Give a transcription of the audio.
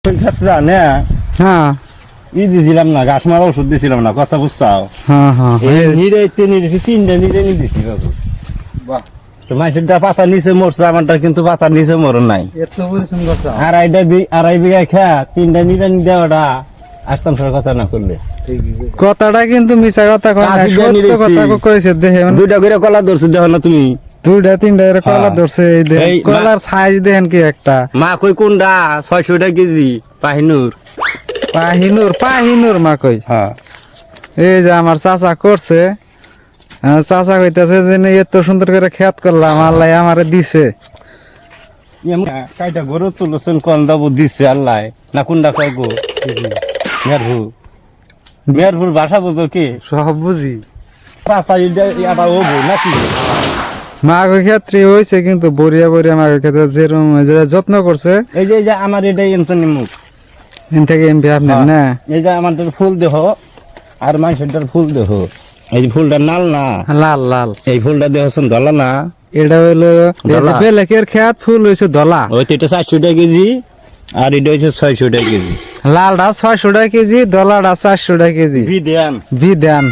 হ্যাঁ ই দিছিলাম না, ঘাস মারা ওষুধ দিছিলাম না, কথা বুঝছাও? তিনটা নিরে নি দিছি বাবু। বাহ, তো মাইসেরটা পাতা নিচে মরছে, আমারটা কিন্তু পাতার নিচে মরণ নাই। এত পরিশ্রম করছো। আড়াই বিঘা খা তিনটা নিরে নি দেওয়াটা আসতাম সর কথা না করলে। কথাটা কিন্তু মিছা কথা কয় না, কাশি দিয়ে সত্য নিরেছি। কথা কইছে দেখে মানে দুইটা করে কলা ধরছে দেখো না তুমি? দুইটা তিনটা করে কলা হ্যাঁ। ধরছে, এই দেখেন এই কলার সাইজ দেখেন কি একটা। মা কই কোনটা 600 টাকা কেজি পাহিনুর। পাহিনুর মা কই। হ্যাঁ এই যে আমার চাচা করছে, চাচা কইতাছে যে এত সুন্দর করে খেত করলাম, আল্লাহ আমারে দিছে। কাইটা গরু তুলছেন কোন দাবো দিচ্ছে আল্লাহ না কোনটা কয় গো? মেরপুর ভাষা বুঝো কি? সব বুঝি। চাচা এটা ও বই নাকি? মাগো ক্ষেত্রে হয়েছে কিন্তু বরিয়া বরিয়া মাগো ক্ষেত্রে যেরকম যে যত্ন করছে। এই যে আমার এটা এন্তনি মুখ, এন থেকে এমপি আপনার না, এই যে আমাদের ফুল দেহ আর মানুষের ফুল দেহ। এই যে ফুলটা নাল না, লাল লাল, এই ফুলটা দেহছেন ধলা না। এটা হইলো ধলা। বেলেকের খেত, ফুল হয়েছে ধলা। ওই তো এটা 400 টাকা কেজি আর এটা হচ্ছে 600 টাকা কেজি। লালটা 600 টাকা কেজি, ধলাটা 400 টাকা কেজি। বিধান বিধান